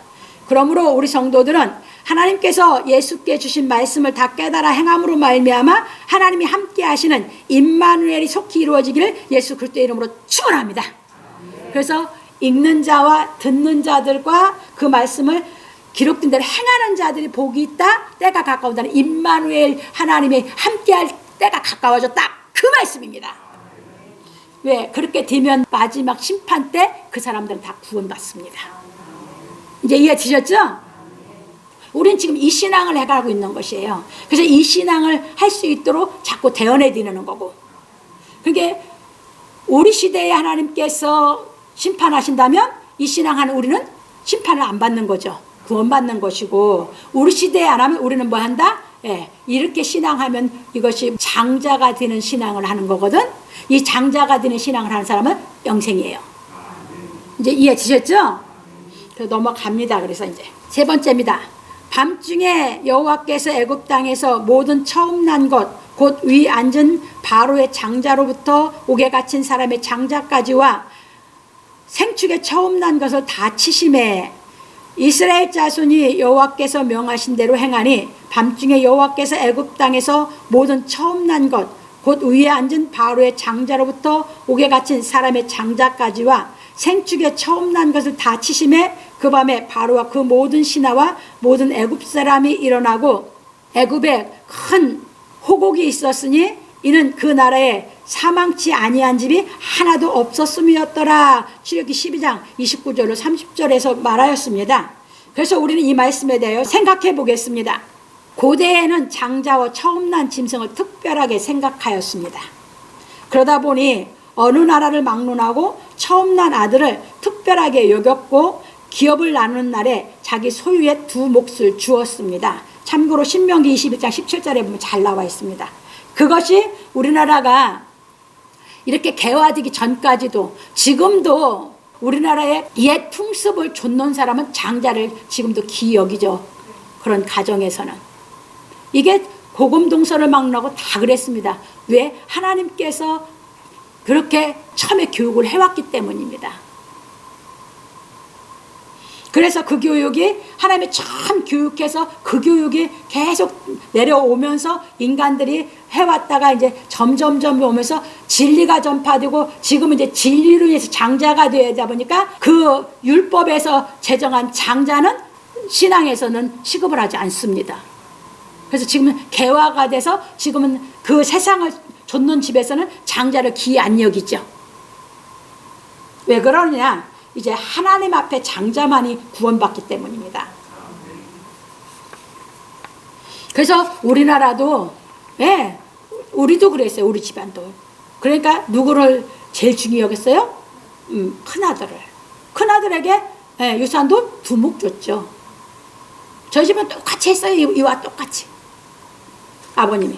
Speaker 1: 그러므로 우리 성도들은 하나님께서 예수께 주신 말씀을 다 깨달아 행함으로 말미암아 하나님이 함께 하시는 임마누엘이 속히 이루어지기를 예수 그리스도의 이름으로 축원합니다. 그래서 읽는 자와 듣는 자들과 그 말씀을 기록된 대로 행하는 자들이 복이 있다. 때가 가까운다는 임마누엘 하나님이 함께할 때가 가까워졌다. 그 말씀입니다. 왜? 그렇게 되면 마지막 심판 때 그 사람들은 다 구원받습니다. 이제 이해되셨죠? 우리는 지금 이 신앙을 해가고 있는 것이에요. 그래서 이 신앙을 할 수 있도록 자꾸 대언해 드리는 거고. 그러니까 우리 시대에 하나님께서 심판하신다면 이 신앙하는 우리는 심판을 안 받는 거죠. 구원받는 것이고, 우리 시대에 안 하면 우리는 뭐 한다? 예, 이렇게 신앙하면 이것이 장자가 되는 신앙을 하는 거거든. 이 장자가 되는 신앙을 하는 사람은 영생이에요. 이제 이해되셨죠? 그래서 넘어갑니다. 그래서 이제 세 번째입니다. 밤중에 여호와께서 애굽 땅에서 모든 처음 난 것 곧 위 앉은 바로의 장자로부터 옥에 갇힌 사람의 장자까지와 생축에 처음 난 것을 다 치심에 이스라엘 자손이 여호와께서 명하신 대로 행하니 밤중에 여호와께서 애굽 땅에서 모든 처음 난 것 곧 위에 앉은 바로의 장자로부터 옥에 갇힌 사람의 장자까지와 생축에 처음 난 것을 다 치심에 그 밤에 바로와 그 모든 신하와 모든 애굽 사람이 일어나고 애굽에 큰 호곡이 있었으니 이는 그 나라에 사망치 아니한 집이 하나도 없었음이었더라. 출애굽기 12장 29절로 30절에서 말하였습니다. 그래서 우리는 이 말씀에 대하여 생각해 보겠습니다. 고대에는 장자와 처음 난 짐승을 특별하게 생각하였습니다. 그러다 보니 어느 나라를 막론하고 처음 난 아들을 특별하게 여겼고 기업을 나누는 날에 자기 소유의 두 몫을 주었습니다. 참고로 신명기 21장 17절에 보면 잘 나와 있습니다. 그것이 우리나라가 이렇게 개화되기 전까지도 지금도 우리나라의 옛 풍습을 좇는 사람은 장자를 지금도 귀히 여기죠. 그런 가정에서는. 이게 고금동서를 막론하고 다 그랬습니다. 왜? 하나님께서 그렇게 처음에 교육을 해왔기 때문입니다. 그래서 그 교육이 하나님이 처음 교육해서 그 교육이 계속 내려오면서 인간들이 해왔다가 이제 점점점 오면서 진리가 전파되고 지금은 이제 진리로 인해서 장자가 되다 보니까 그 율법에서 제정한 장자는 신앙에서는 취급을 하지 않습니다. 그래서 지금은 개화가 돼서 지금은 그 세상을 좇는 집에서는 장자를 귀히 안 여기죠. 왜 그러느냐? 이제 하나님 앞에 장자만이 구원받기 때문입니다. 그래서 우리나라도, 예, 우리도 그랬어요. 우리 집안도. 그러니까 누구를 제일 중요히 여겼어요? 큰아들을. 큰아들에게 예, 유산도 두목 줬죠. 저희 집은 똑같이 했어요. 이와 똑같이. 아버님이.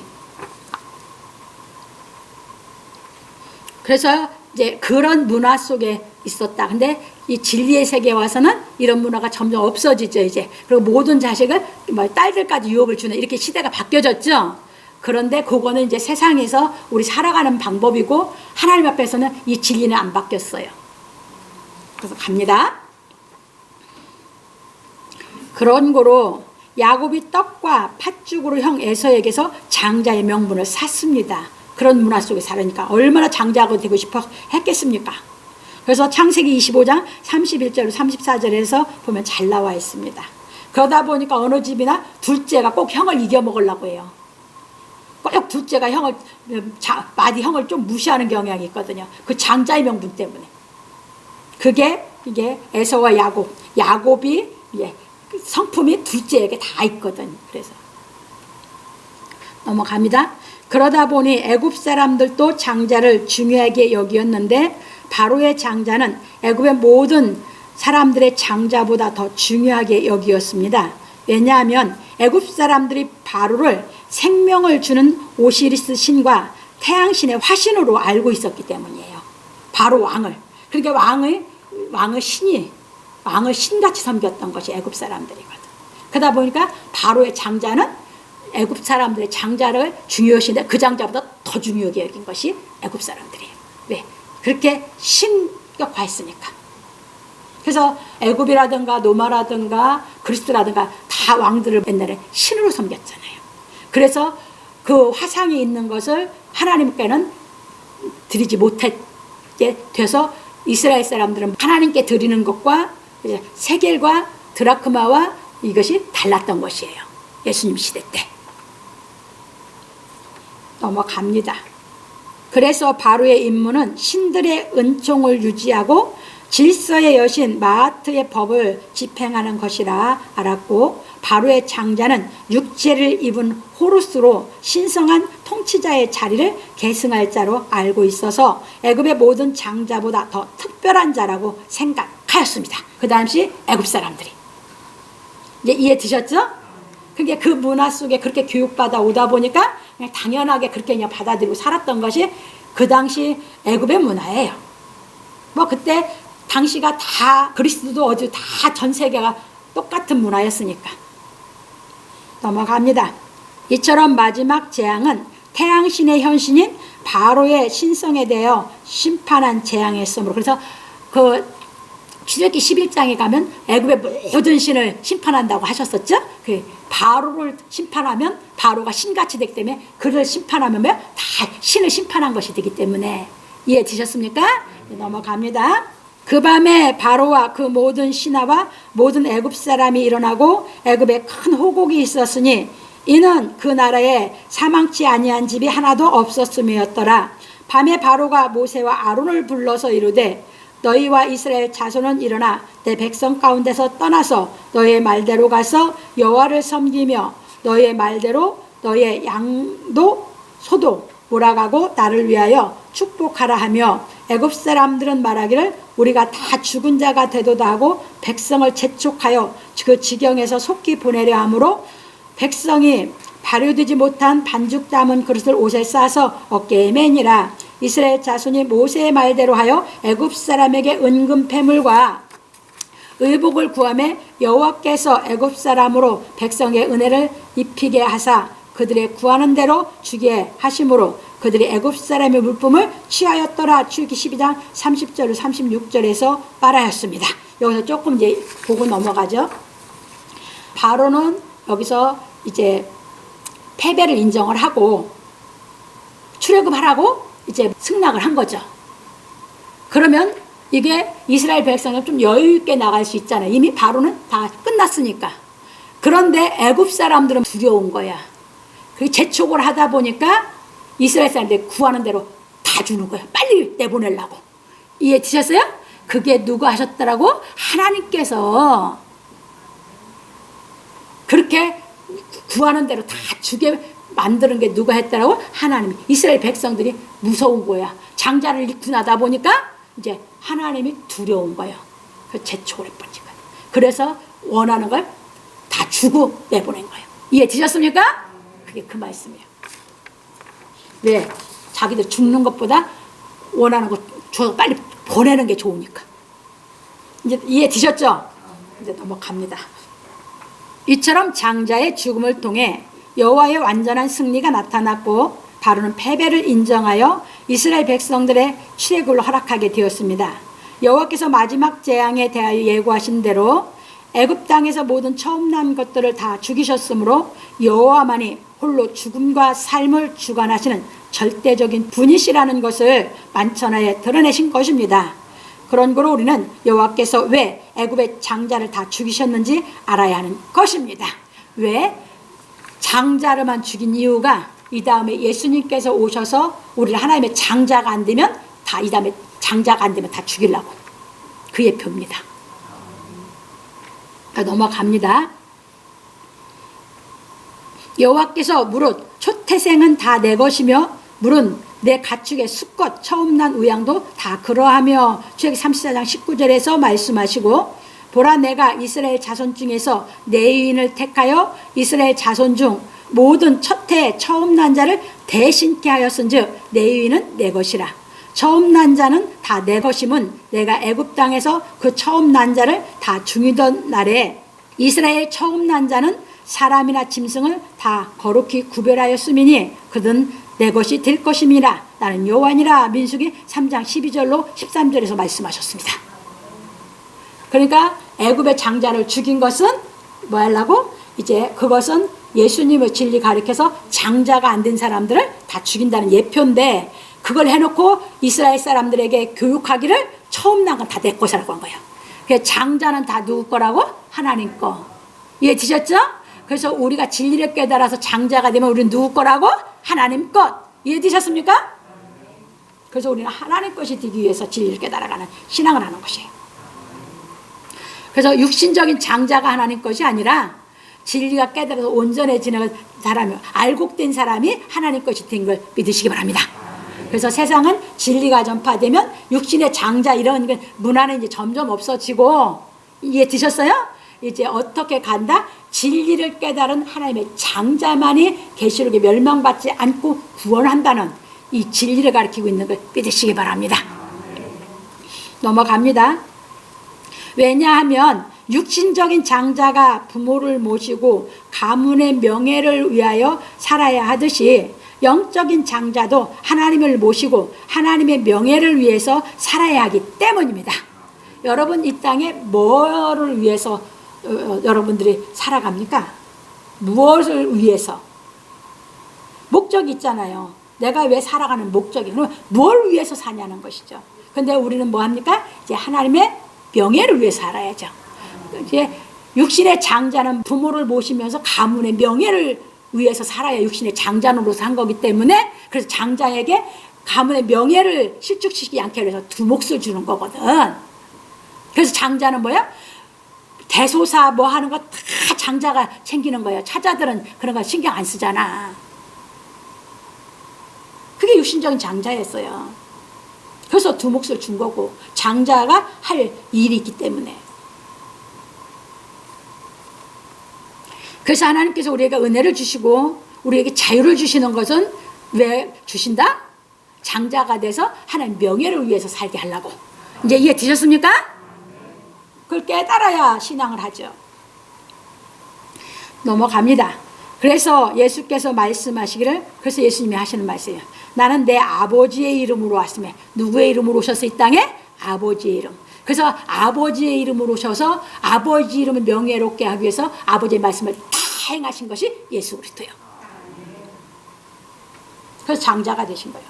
Speaker 1: 그래서 이제 그런 문화 속에 있었다. 근데 이 진리의 세계에 와서는 이런 문화가 점점 없어지죠, 이제. 그리고 모든 자식을 딸들까지 유업을 주는 이렇게 시대가 바뀌어졌죠. 그런데 그거는 이제 세상에서 우리 살아가는 방법이고 하나님 앞에서는 이 진리는 안 바뀌었어요. 그래서 갑니다. 그런 거로 야곱이 떡과 팥죽으로 형 에서에게서 장자의 명분을 샀습니다. 그런 문화 속에 살으니까 얼마나 장자가 되고 싶어 했겠습니까? 그래서 창세기 25장 31절 34절에서 보면 잘 나와 있습니다. 그러다 보니까 어느 집이나 둘째가 꼭 형을 이겨먹으려고 해요. 꼭 둘째가 형을 마디 형을 좀 무시하는 경향이 있거든요. 그 장자의 명분 때문에. 그게 이게 에서와 야곱이 예, 성품이 둘째에게 다 있거든. 그래서 넘어갑니다. 그러다 보니 애굽 사람들도 장자를 중요하게 여기었는데 바로의 장자는 애굽의 모든 사람들의 장자보다 더 중요하게 여기었습니다. 왜냐하면 애굽 사람들이 바로를 생명을 주는 오시리스 신과 태양신의 화신으로 알고 있었기 때문이에요. 바로 왕을. 그러니까 왕을 신같이 섬겼던 것이 애굽 사람들이거든. 그러다 보니까 바로의 장자는 애굽 사람들의 장자를 중요시인데 그 장자보다 더 중요하게 여긴 것이 애굽 사람들이에요. 왜? 그렇게 신격화했으니까. 그래서 애굽이라든가 노마라든가 그리스라든가 다 왕들을 옛날에 신으로 섬겼잖아요. 그래서 그 화상이 있는 것을 하나님께는 드리지 못하게 돼서 이스라엘 사람들은 하나님께 드리는 것과 세겔과 드라크마와 이것이 달랐던 것이에요. 예수님 시대 때. 넘어갑니다. 그래서 바로의 임무는 신들의 은총을 유지하고 질서의 여신 마하트의 법을 집행하는 것이라 알았고, 바로의 장자는 육체를 입은 호루스로 신성한 통치자의 자리를 계승할 자로 알고 있어서 애굽의 모든 장자보다 더 특별한 자라고 생각하였습니다. 그 당시 애굽 사람들이. 이제 이해 드셨죠? 그게 그 문화 속에 그렇게 교육받아 오다 보니까 그냥 당연하게 그렇게 그냥 받아들이고 살았던 것이 그 당시 애굽의 문화예요. 뭐 그때 당시가 다 그리스도 어디 다 전 세계가 똑같은 문화였으니까. 넘어갑니다. 이처럼 마지막 재앙은 태양신의 현신인 바로의 신성에 대하여 심판한 재앙이었으므로, 그래서 그 출애굽기 11장에 가면 애굽의 모든 신을 심판한다고 하셨었죠. 그 바로를 심판하면 바로가 신같이 되기 때문에 그를 심판하면 다 신을 심판한 것이 되기 때문에. 이해 되셨습니까? 넘어갑니다. 그 밤에 바로와 그 모든 신하와 모든 애굽 사람이 일어나고 애굽에 큰 호곡이 있었으니 이는 그 나라에 사망치 아니한 집이 하나도 없었음이었더라. 밤에 바로가 모세와 아론을 불러서 이르되 너희와 이스라엘 자손은 일어나 내 백성 가운데서 떠나서 너희의 말대로 가서 여호와를 섬기며 너희의 말대로 너희의 양도 소도 몰아가고 나를 위하여 축복하라 하며, 애굽 사람들은 말하기를 우리가 다 죽은 자가 되도다 하고 백성을 재촉하여 그 지경에서 속히 보내려 하므로 백성이 발효되지 못한 반죽 담은 그릇을 옷에 싸서 어깨에 매니라. 이스라엘 자손이 모세의 말대로 하여 애굽 사람에게 은금 패물과 의복을 구하며 여호와께서 애굽 사람으로 백성의 은혜를 입히게 하사 그들의 구하는 대로 주게 하심으로 그들이 애굽 사람의 물품을 취하였더라. 출애굽기 12장 30절 36절에서 말하였습니다. 여기서 조금 이제 보고 넘어가죠. 바로는 여기서 이제 패배를 인정을 하고 출애굽하라고 이제 승낙을 한 거죠. 그러면 이게 이스라엘 백성은 좀 여유 있게 나갈 수 있잖아요. 이미 바로는 다 끝났으니까. 그런데 애굽 사람들은 두려운 거야. 그 재촉을 하다 보니까 이스라엘 사람들이 구하는 대로 다 주는 거야. 빨리 내보내려고. 이해 드셨어요? 그게 누가 하셨더라고? 하나님께서 그렇게 구하는 대로 다 주게 만드는 게 누가 했더라고? 하나님이. 이스라엘 백성들이 무서운 거야. 장자를 잃고 나다 보니까 이제 하나님이 두려운 거예요. 그래서 재촉을 해버린 거예요. 그래서 원하는 걸 다 주고 내보낸 거예요. 이해 드셨습니까? 그게 그 말씀이에요. 왜? 자기들 죽는 것보다 원하는 거 줘서 빨리 보내는 게 좋으니까. 이제 이해 드셨죠? 이제 넘어갑니다. 이처럼 장자의 죽음을 통해 여호와의 완전한 승리가 나타났고 바로는 패배를 인정하여 이스라엘 백성들의 출애굽을 허락하게 되었습니다. 여호와께서 마지막 재앙에 대하여 예고하신 대로 애굽 땅에서 모든 처음 난 것들을 다 죽이셨으므로 여호와만이 홀로 죽음과 삶을 주관하시는 절대적인 분이시라는 것을 만천하에 드러내신 것입니다. 그런 거로 우리는 여호와께서 왜 애굽의 장자를 다 죽이셨는지 알아야 하는 것입니다. 왜? 장자를만 죽인 이유가 이 다음에 예수님께서 오셔서 우리를 하나님의 장자가 안 되면 다 이 다음에 장자가 안 되면 다 죽이려고. 그의 표입니다. 넘어갑니다. 여호와께서 무릇 초태생은 다 내 것이며 물은 내 가축의 수컷 처음 난 우양도 다 그러하며 출애굽기 34장 19절에서 말씀하시고 보라 내가 이스라엘 자손 중에서 레위인을 택하여 이스라엘 자손 중 모든 첫 해 처음 난 자를 대신케 하였은즉 레위인은 내 것이라. 처음 난 자는 다 내 것임은 내가 애굽 땅에서 그 처음 난 자를 다 죽이던 날에 이스라엘 처음 난 자는 사람이나 짐승을 다 거룩히 구별하였음이니 그든 내 것이 될 것임이라. 나는 여호와니라. 민수기 3장 12절로 13절에서 말씀하셨습니다. 그러니까 애굽의 장자를 죽인 것은 뭐 하려고? 이제 그것은 예수님의 진리 가르쳐서 장자가 안 된 사람들을 다 죽인다는 예표인데 그걸 해놓고 이스라엘 사람들에게 교육하기를 처음 난 건 다 내 것이라고 한 거예요. 그래서 장자는 다 누구 거라고? 하나님 거. 이해되셨죠? 그래서 우리가 진리를 깨달아서 장자가 되면 우리는 누구 거라고? 하나님 것. 이해되셨습니까? 그래서 우리는 하나님 것이 되기 위해서 진리를 깨달아가는 신앙을 하는 것이에요. 그래서 육신적인 장자가 하나님 것이 아니라 진리가 깨달아서 온전해지는 사람이, 알곡된 사람이 하나님 것이 된 걸 믿으시기 바랍니다. 그래서 세상은 진리가 전파되면 육신의 장자 이런 문화는 이제 점점 없어지고, 이해 드셨어요? 이제 어떻게 간다? 진리를 깨달은 하나님의 장자만이 계시록에 멸망받지 않고 구원한다는 이 진리를 가르치고 있는 걸 믿으시기 바랍니다. 넘어갑니다. 왜냐하면 육신적인 장자가 부모를 모시고 가문의 명예를 위하여 살아야 하듯이 영적인 장자도 하나님을 모시고 하나님의 명예를 위해서 살아야 하기 때문입니다. 여러분 이 땅에 뭐를 위해서 여러분들이 살아갑니까? 무엇을 위해서? 목적이 있잖아요. 내가 왜 살아가는 목적이. 그럼 뭘 위해서 사냐는 것이죠. 근데 우리는 뭐 합니까? 이제 하나님의 명예를 위해서 살아야죠. 이제 육신의 장자는 부모를 모시면서 가문의 명예를 위해서 살아야 육신의 장자노로서 한 거기 때문에, 그래서 장자에게 가문의 명예를 실축시키지 않게 해서 두 몫을 주는 거거든. 그래서 장자는 뭐야? 대소사 뭐 하는 거 다 장자가 챙기는 거예요. 차자들은 그런 거 신경 안 쓰잖아. 그게 육신적인 장자였어요. 그래서 두 몫을 준 거고, 장자가 할 일이 있기 때문에. 그래서 하나님께서 우리에게 은혜를 주시고 우리에게 자유를 주시는 것은 왜 주신다? 장자가 돼서 하나님 명예를 위해서 살게 하려고. 이제 이해 되셨습니까? 그걸 깨달아야 신앙을 하죠. 넘어갑니다. 그래서 예수께서 말씀하시기를, 그래서 예수님이 하시는 말씀이에요. 나는 내 아버지의 이름으로 왔으며. 누구의 이름으로 오셔서 이 땅에? 아버지의 이름. 그래서 아버지의 이름으로 오셔서 아버지 이름을 명예롭게 하기 위해서 아버지의 말씀을 다 행하신 것이 예수 그리스도예요. 그래서 장자가 되신 거예요.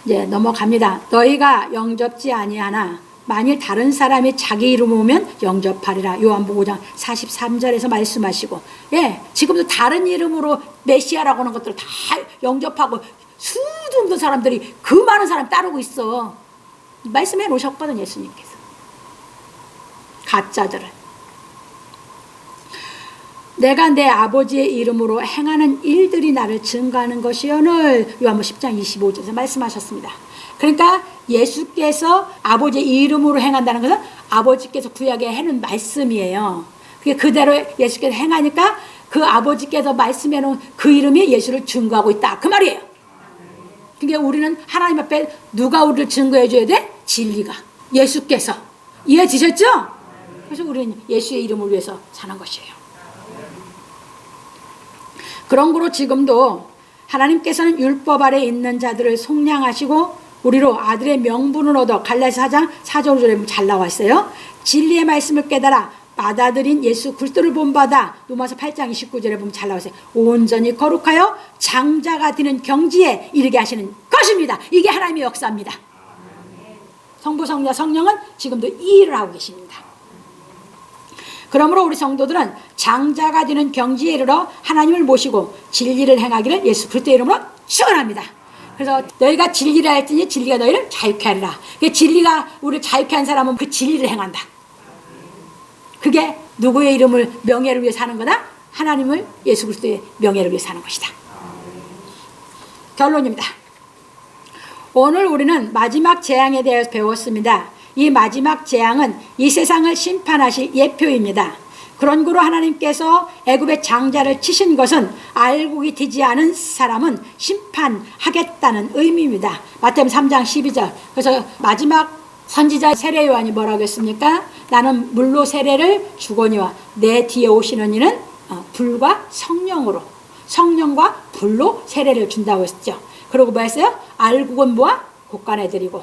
Speaker 1: 이제 넘어갑니다. 너희가 영접지 아니하나 만일 다른 사람이 자기 이름 오면 영접하리라. 요한복음 5장 43절에서 말씀하시고, 예, 지금도 다른 이름으로 메시아라고 하는 것들을 다 영접하고 수도 없는 사람들이, 그 많은 사람이 따르고 있어. 말씀해 놓으셨거든 예수님께서. 가짜들을. 내가 내 아버지의 이름으로 행하는 일들이 나를 증거하는 것이오늘. 요한복음 10장 25절에서 말씀하셨습니다. 그러니까 예수께서 아버지의 이름으로 행한다는 것은 아버지께서 구약에 해놓은 말씀이에요. 그게 그대로 예수께서 행하니까 그 아버지께서 말씀해 놓은 그 이름이 예수를 증거하고 있다, 그 말이에요. 그러니까 우리는 하나님 앞에 누가 우리를 증거해 줘야 돼? 진리가. 예수께서. 이해지셨죠? 그래서 우리는 예수의 이름을 위해서 사는 것이에요. 그런 거로 지금도 하나님께서는 율법 아래 있는 자들을 속량하시고 우리로 아들의 명분을 얻어, 갈라디아서 4장 4절 5절에 잘 나와 있어요. 진리의 말씀을 깨달아 받아들인 예수 그리스도를 본받아, 로마서 8장 29절에 보면 잘 나와 있어요. 온전히 거룩하여 장자가 되는 경지에 이르게 하시는 것입니다. 이게 하나님의 역사입니다. 성부, 성자, 성령은 지금도 이 일을 하고 계십니다. 그러므로 우리 성도들은 장자가 되는 경지에 이르러 하나님을 모시고 진리를 행하기를 예수 그리스도의 이름으로 축원합니다. 그래서 너희가 진리를 할지니 진리가 너희를 자유케 하리라. 진리가 우리를 자유케 한 사람은 그 진리를 행한다. 그게 누구의 이름을, 명예를 위해 사는 거다? 하나님을 예수 그리스도의 명예를 위해 사는 것이다. 결론입니다. 오늘 우리는 마지막 재앙에 대해서 배웠습니다. 이 마지막 재앙은 이 세상을 심판하실 예표입니다. 그런 거로 하나님께서 애굽의 장자를 치신 것은 알곡이 되지 않은 사람은 심판하겠다는 의미입니다. 마태복음 3장 12절. 그래서 마지막 선지자 세례 요한이 뭐라고 했습니까? 나는 물로 세례를 주거니와 내 뒤에 오시는 이는 불과 성령과 불로 세례를 준다고 했죠. 그리고 뭐 했어요? 알곡은 뭐야? 곡간해드리고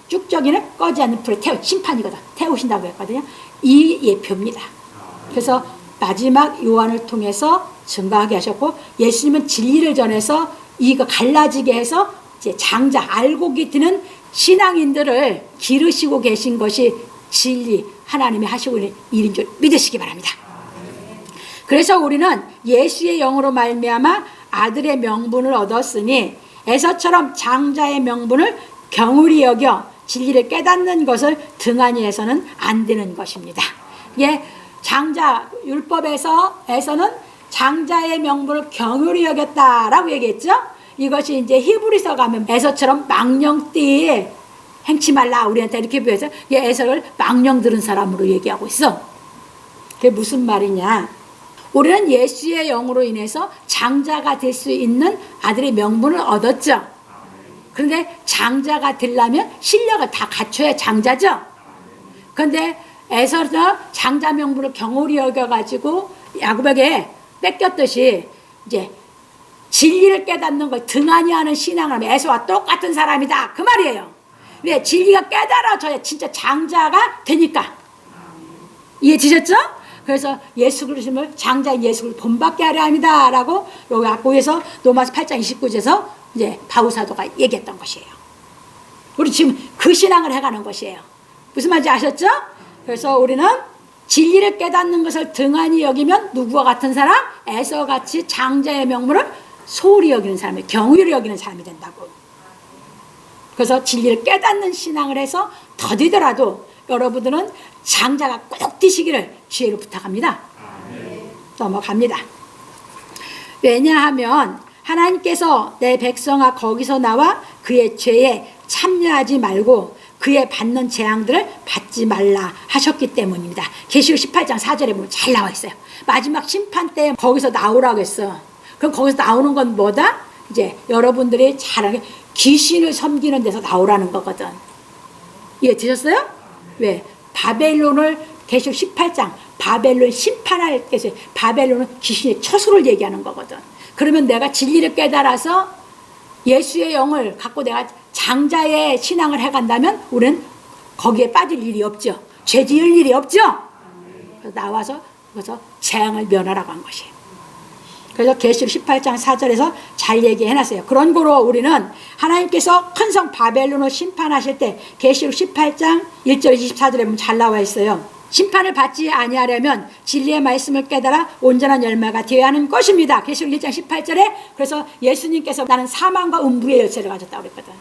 Speaker 1: 쭉저기는 꺼지 않는 불에 심판이거든. 태우신다고 했거든요. 이 예표입니다. 그래서 마지막 요한을 통해서 증거하게 하셨고, 예수님은 진리를 전해서 이거 갈라지게 해서 이제 장자 알곡이 드는 신앙인들을 기르시고 계신 것이 진리 하나님이 하시고 있는 일인 줄 믿으시기 바랍니다. 그래서 우리는 예수의 영으로 말미암아 아들의 명분을 얻었으니 에서처럼 장자의 명분을 경홀히 여겨 진리를 깨닫는 것을 등한히 해서는 안 되는 것입니다. 예, 장자 율법에서는 장자의 명분을 경홀히 여겼다라고 얘기했죠. 이것이 이제 히브리서 가면 에서처럼 망령되이 행치 말라 우리한테 이렇게 비해서 에서를 망령 들은 사람으로 얘기하고 있어. 그게 무슨 말이냐? 우리는 예수의 영으로 인해서 장자가 될 수 있는 아들의 명분을 얻었죠. 그런데 장자가 되려면 실력을 다 갖춰야 장자죠. 그런데 에서는 장자 명분을 경홀히 여겨가지고 야곱에게 뺏겼듯이 이제 진리를 깨닫는 걸 등한히 하는 신앙을 하면 에서와 똑같은 사람이다 그 말이에요. 왜? 진리가 깨달아져야 진짜 장자가 되니까. 이해되셨죠? 그래서 예수 그리스도를 장자인 예수를 본받게 하려 합니다 라고 여기 앞부에서 로마서 8장 29절에서 이제 바울 사도가 얘기했던 것이에요. 우리 지금 그 신앙을 해가는 것이에요. 무슨 말인지 아셨죠? 그래서 우리는 진리를 깨닫는 것을 등한히 여기면 누구와 같은 사람? 에서같이 장자의 명분을 소홀히 여기는 사람이, 경홀히 여기는 사람이 된다고. 그래서 진리를 깨닫는 신앙을 해서 더디더라도 여러분들은 장자가 꼭 되시기를 주의로 부탁합니다. 넘어갑니다. 왜냐하면 하나님께서 내 백성아 거기서 나와 그의 죄에 참여하지 말고 그의 받는 재앙들을 받지 말라 하셨기 때문입니다. 계시록 18장 4절에 보면 잘 나와 있어요. 마지막 심판 때 거기서 나오라고 했어. 그럼 거기서 나오는 건 뭐다? 이제 여러분들이 잘 알게 귀신을 섬기는 데서 나오라는 거거든. 이해 되셨어요? 왜? 바벨론을 계시록 18장 바벨론 심판할 때서 바벨론은 귀신의 처소를 얘기하는 거거든. 그러면 내가 진리를 깨달아서 예수의 영을 갖고 내가 장자의 신앙을 해간다면 우리는 거기에 빠질 일이 없죠. 죄 지을 일이 없죠. 그래서 나와서 그래서 재앙을 면하라고 한 것이에요. 그래서 계시록 18장 4절에서 잘 얘기해놨어요. 그런 거로 우리는 하나님께서 큰 성 바벨론을 심판하실 때 계시록 18장 1절 24절에 보면 잘 나와 있어요. 심판을 받지 아니하려면 진리의 말씀을 깨달아 온전한 열매가 되어야 하는 것입니다. 계시록 1장 18절에 그래서 예수님께서 나는 사망과 음부의 열쇠를 가졌다고 그랬거든.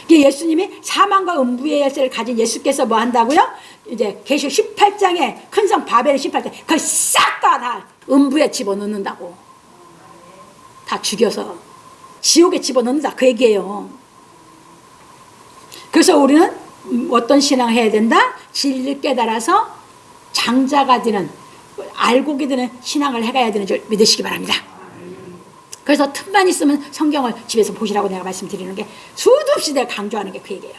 Speaker 1: 예수님이 사망과 음부의 열쇠를 가진 예수께서 뭐 한다고요? 이제 계시록 18장에 큰 성 바벨을 심판할 때 그걸 싹 다 음부에 집어넣는다고. 다 죽여서 지옥에 집어넣는다 그 얘기예요. 그래서 우리는 어떤 신앙을 해야 된다? 진리를 깨달아서 장자가 되는 알곡이 되는 신앙을 해가야 되는 줄 믿으시기 바랍니다. 그래서 틈만 있으면 성경을 집에서 보시라고 내가 말씀드리는 게 수도 없이 내가 강조하는 게 그 얘기예요.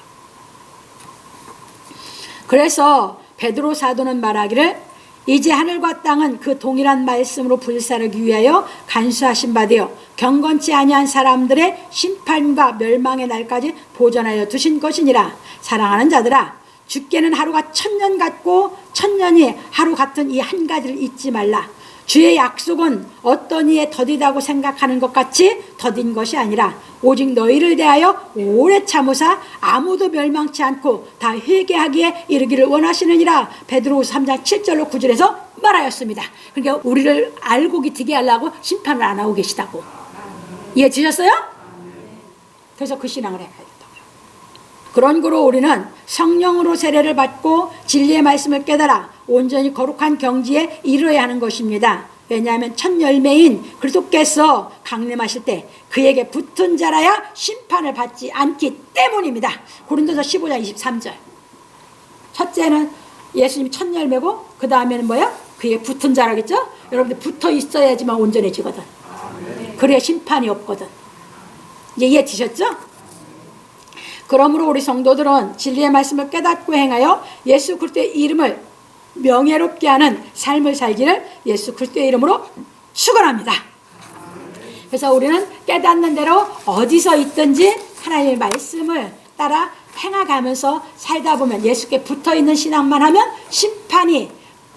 Speaker 1: 그래서 베드로 사도는 말하기를 이제 하늘과 땅은 그 동일한 말씀으로 불사르기 위하여 간수하신 바 되어 경건치 아니한 사람들의 심판과 멸망의 날까지 보존하여 두신 것이니라. 사랑하는 자들아, 주께는 하루가 1000년 같고 1000년이 하루 같은 이 한 가지를 잊지 말라. 주의 약속은 어떤 이에 더디다고 생각하는 것 같이 더딘 것이 아니라 오직 너희를 대하여 오래 참으사 아무도 멸망치 않고 다 회개하기에 이르기를 원하시느니라. 베드로후서 3장 7절로 9절에서 말하였습니다. 그러니까 우리를 알곡이 되게 하려고 심판을 안 하고 계시다고. 이해 주셨어요? 그래서 그 신앙을 해야 된다고요. 그런 거로 우리는 성령으로 세례를 받고 진리의 말씀을 깨달아 온전히 거룩한 경지에 이르러야 하는 것입니다. 왜냐하면 첫 열매인 그리스도께서 강림하실 때 그에게 붙은 자라야 심판을 받지 않기 때문입니다. 고린도서 15장 23절. 첫째는 예수님이 첫 열매고 그 다음에는 뭐야? 그에 붙은 자라겠죠? 여러분들 붙어 있어야지만 온전해지거든. 그래야 심판이 없거든. 이제 이해되셨죠? 그러므로 우리 성도들은 진리의 말씀을 깨닫고 행하여 예수 그리스도의 이름을 명예롭게 하는 삶을 살기를 예수 그리스도의 이름으로 축원합니다. 그래서 우리는 깨닫는 대로 어디서 있든지 하나님의 말씀을 따라 행해가면서 살다 보면 예수께 붙어있는 신앙만 하면 심판이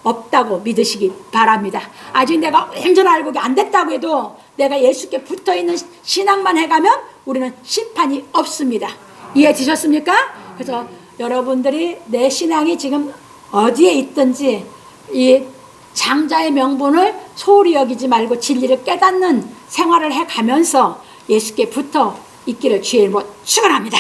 Speaker 1: 없다고 믿으시기 바랍니다. 아직 내가 완전 알고 안 됐다고 해도 내가 예수께 붙어있는 신앙만 해가면 우리는 심판이 없습니다. 이해되셨습니까? 그래서 여러분들이 내 신앙이 지금 어디에 있든지 이 장자의 명분을 소홀히 여기지 말고 진리를 깨닫는 생활을 해가면서 예수께 붙어 있기를 주의 이름으로 축원합니다.